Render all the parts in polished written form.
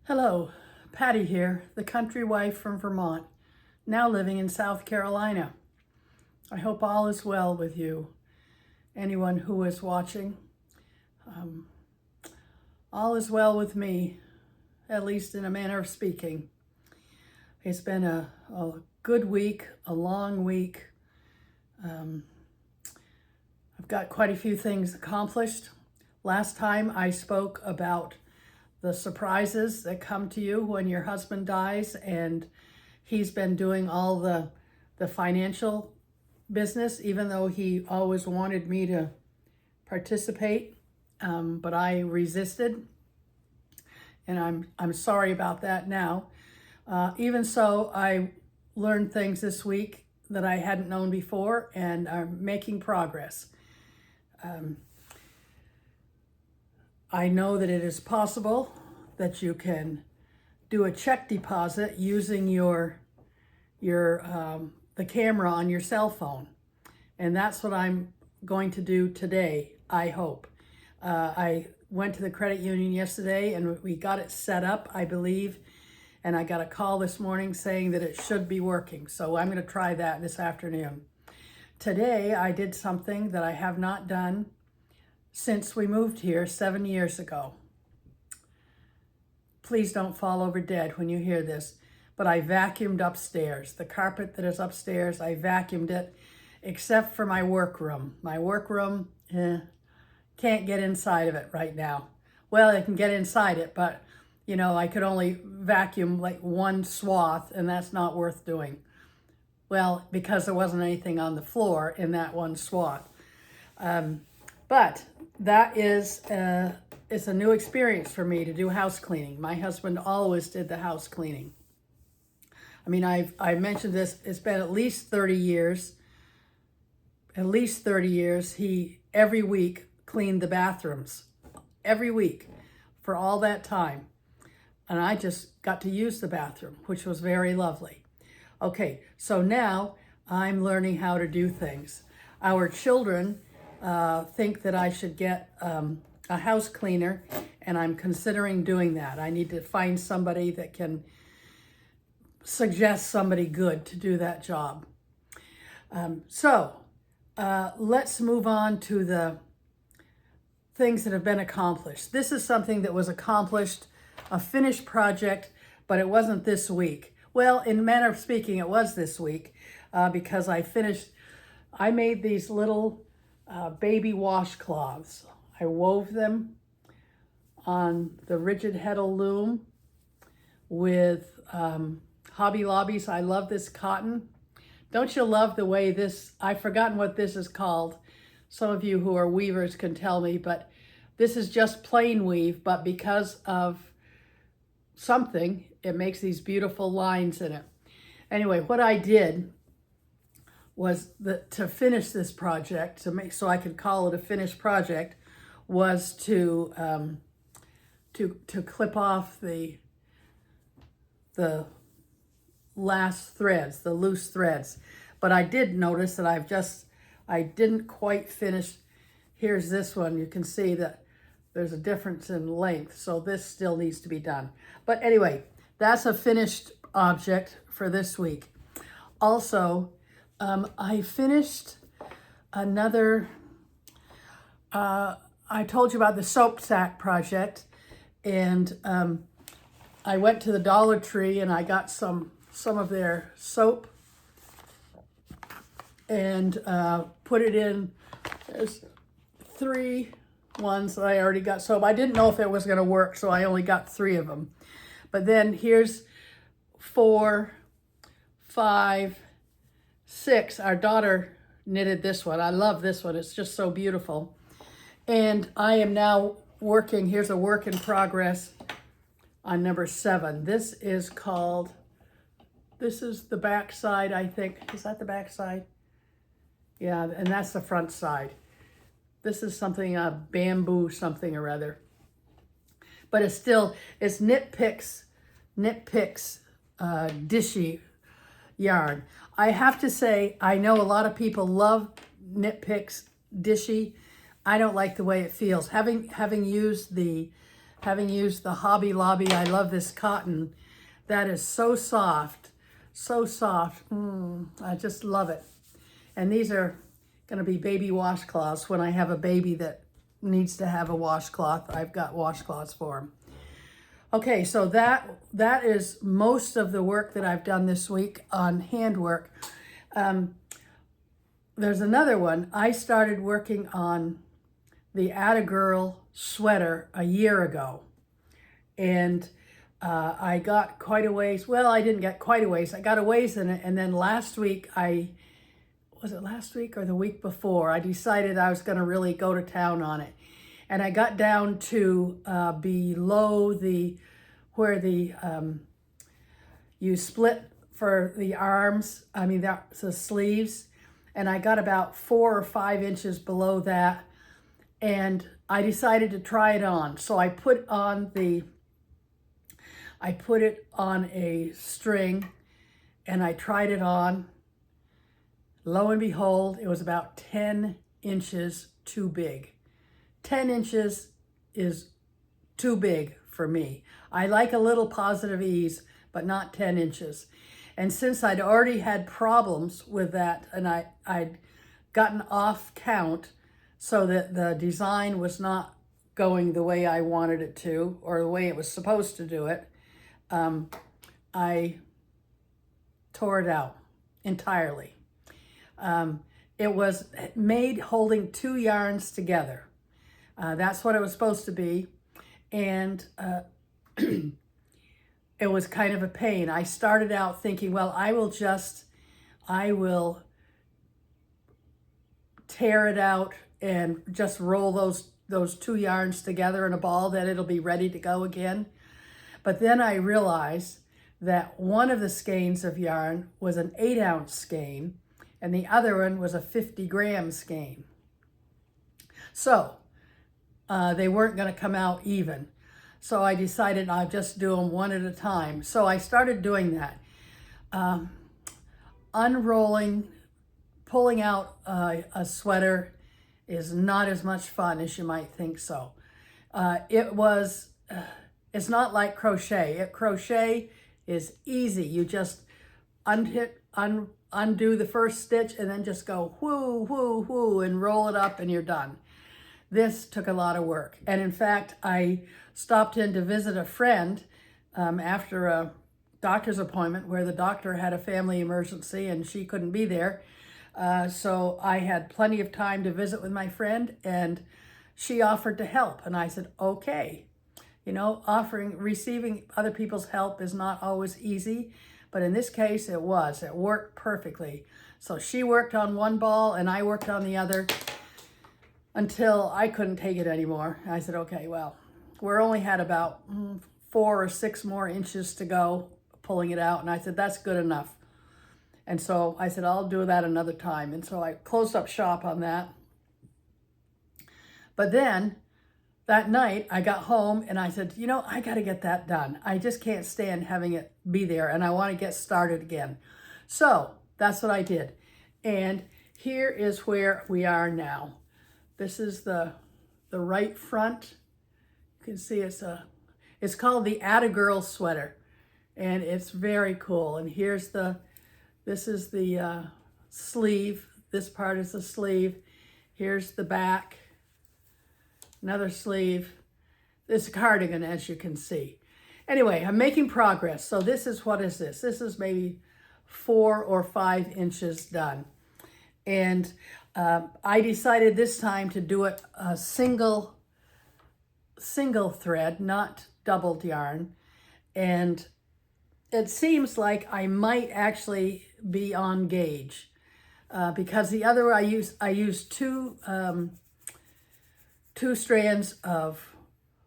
Hello, Patty here, the country wife from Vermont, now living in South Carolina. I hope all is well with you, anyone who is watching. All is well with me, at least in a manner of speaking. It's been a good week, a long week. I've got quite a few things accomplished. Last time I spoke about the surprises that come to you when your husband dies, and he's been doing all the financial business, even though he always wanted me to participate, but I resisted, and I'm sorry about that now. Even so, I learned things this week that I hadn't known before, and I'm making progress. I know that it is possible that you can do a check deposit using the camera on your cell phone. And that's what I'm going to do today, I hope. I went to the credit union yesterday and we got it set up, I believe. And I got a call this morning saying that it should be working. So I'm going to try that this afternoon. Today, I did something that I have not done since we moved here 7 years ago. Please don't fall over dead when you hear this, but I vacuumed upstairs. The carpet that is upstairs, I vacuumed it, except for my workroom. My workroom, can't get inside of it right now. Well, I can get inside it, but you know, I could only vacuum like one swath, and that's not worth doing. Well, because there wasn't anything on the floor in that one swath. But that is, it's a new experience for me to do house cleaning. My husband always did the house cleaning. I mean, I've mentioned this, it's been at least 30 years. At least 30 years, he every week cleaned the bathrooms. Every week for all that time. And I just got to use the bathroom, which was very lovely. Okay, so now I'm learning how to do things. Our children think that I should get a house cleaner, and I'm considering doing that. I need to find somebody that can suggest somebody good to do that job. Let's move on to the things that have been accomplished. This is something that was accomplished, a finished project, but it wasn't this week. Well, in a manner of speaking, it was this week because I made these little baby washcloths. I wove them on the rigid heddle loom with Hobby Lobby's. I love this cotton. Don't you love the way this, I've forgotten what this is called. Some of you who are weavers can tell me, but this is just plain weave, but because of something, it makes these beautiful lines in it. Anyway, what I did was to finish this project, so I could call it a finished project, was to clip off the last threads, the loose threads. But I did notice that I didn't quite finish. Here's this one. You can see that there's a difference in length, so this still needs to be done. But anyway, that's a finished object for this week. Also, I finished another, I told you about the soap sack project, and I went to the Dollar Tree and I got some of their soap and put it in. There's 3 ones that I already got soap. I didn't know if it was going to work, so I only got 3 of them. But then here's 4, 5, 6. Our daughter knitted this one. I love this one. It's just so beautiful. And I am now working, here's a work in progress on number 7. This is the back side, I think. Is that the back side? Yeah, and that's the front side. This is something, bamboo something or other. But it's Knit Picks Dishy yarn. I have to say, I know a lot of people love Knit Picks Dishy. I don't like the way it feels. Having used the having used the Hobby Lobby, I love this cotton. That is so soft, so soft. I just love it. And these are going to be baby washcloths. When I have a baby that needs to have a washcloth, I've got washcloths for them. Okay, so that is most of the work that I've done this week on handwork. There's another one. I started working on the Atta Girl sweater a year ago. And I got quite a ways. Well, I didn't get quite a ways. I got a ways in it. And then last week, was it last week or the week before, I decided I was going to really go to town on it. And I got down to below where you split for the arms. I mean, that's the sleeves. And I got about 4 or 5 inches below that. And I decided to try it on. So I put it on a string and I tried it on. Lo and behold, it was about 10 inches too big. 10 inches is too big for me. I like a little positive ease, but not 10 inches. And since I'd already had problems with that, and I'd gotten off count so that the design was not going the way I wanted it to, or the way it was supposed to do it, I tore it out entirely. It was made holding 2 yarns together. That's what it was supposed to be. And it was kind of a pain. I started out thinking, well, I will tear it out and just roll those 2 yarns together in a ball, that it'll be ready to go again. But then I realized that one of the skeins of yarn was an 8-ounce skein and the other one was a 50-gram skein. So they weren't going to come out even. So I decided I'd just do them one at a time. So I started doing that. Unrolling, pulling out a sweater is not as much fun as you might think so. It's not like crochet. Crochet is easy. You just undo the first stitch and then just go whoo, whoo, whoo, and roll it up and you're done. This took a lot of work. And in fact, I stopped in to visit a friend after a doctor's appointment where the doctor had a family emergency and she couldn't be there. So I had plenty of time to visit with my friend, and she offered to help. And I said, okay. You know, receiving other people's help is not always easy, but in this case it was. It worked perfectly. So she worked on one ball and I worked on the other until I couldn't take it anymore. I said, okay, well, we're only had about 4 or 6 more inches to go pulling it out. And I said, that's good enough. And so I said, I'll do that another time. And so I closed up shop on that. But then that night I got home and I said, you know, I got to get that done. I just can't stand having it be there and I want to get started again. So that's what I did. And here is where we are now. This is the right front. You can see it's called the Atta Girl sweater, and it's very cool. And this is the sleeve. This part is the sleeve. Here's the back. Another sleeve. This cardigan, as you can see. Anyway, I'm making progress. So this is, what is this? This is maybe 4 or 5 inches done. And I decided this time to do it a single thread, not doubled yarn. And it seems like I might actually be on gauge because the other I used two strands of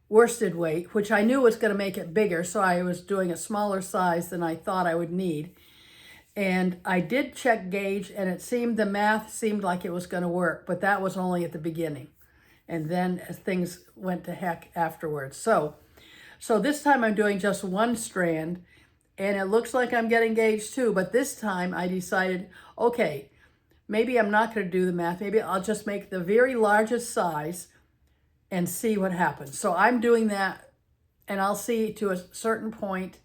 worsted weight, which I knew was going to make it bigger, so I was doing a smaller size than I thought I would need. And I did check gauge, and the math seemed like it was going to work, but that was only at the beginning. And then things went to heck afterwards. So this time I'm doing just 1 strand, and it looks like I'm getting gauge too, but this time I decided, okay, maybe I'm not going to do the math. Maybe I'll just make the very largest size and see what happens. So I'm doing that and I'll see to a certain point,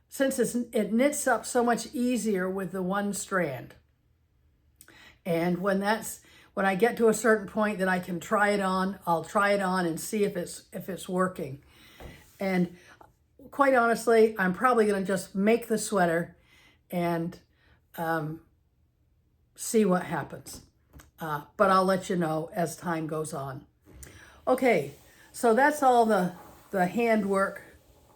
since it knits up so much easier with the one strand. And when I get to a certain point that I can try it on, I'll try it on and see if it's working. And quite honestly, I'm probably going to just make the sweater and see what happens. But I'll let you know as time goes on. Okay, so that's all the handwork.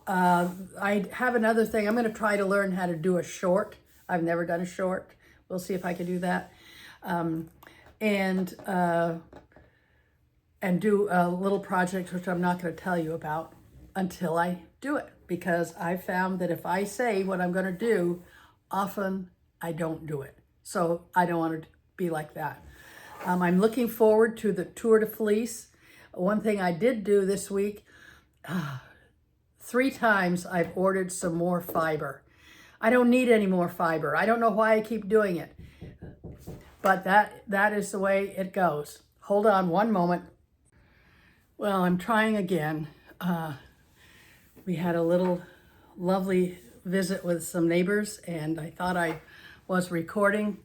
I have another thing. I'm going to try to learn how to do a short. I've never done a short. We'll see if I can do that. And do a little project, which I'm not going to tell you about until I do it, because I found that if I say what I'm going to do, often I don't do it. So I don't want to be like that. I'm looking forward to the Tour de Fleece. One thing I did do this week, 3 times I've ordered some more fiber. I don't need any more fiber. I don't know why I keep doing it, but that is the way it goes. Hold on one moment. Well, I'm trying again. We had a little lovely visit with some neighbors, and I thought I was recording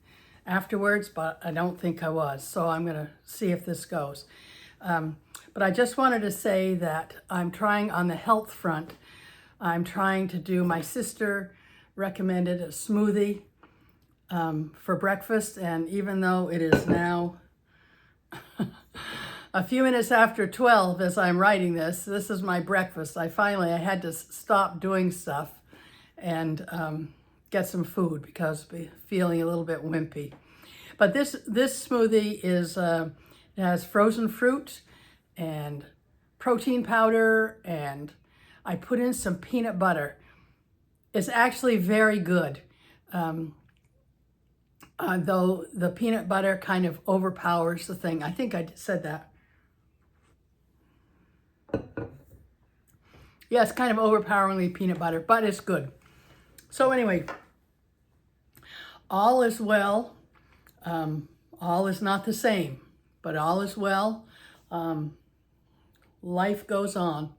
afterwards, but I don't think I was. So I'm going to see if this goes. But I just wanted to say that I'm trying on the health front. I'm trying to do, my sister recommended a smoothie for breakfast. And even though it is now a few minutes after 12 as I'm writing this is my breakfast. I had to stop doing stuff and get some food because I'm feeling a little bit wimpy. But this smoothie is, it has frozen fruit and protein powder, and I put in some peanut butter. It's actually very good, though the peanut butter kind of overpowers the thing. I think I said that. Yeah, it's kind of overpoweringly peanut butter, but it's good. So anyway, all is well. All is not the same, but all is well. Life goes on.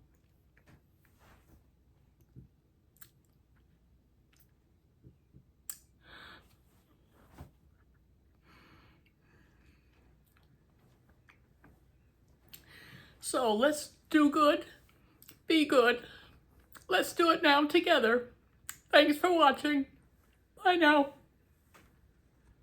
So let's do good, be good. Let's do it now together. Thanks for watching. Bye now.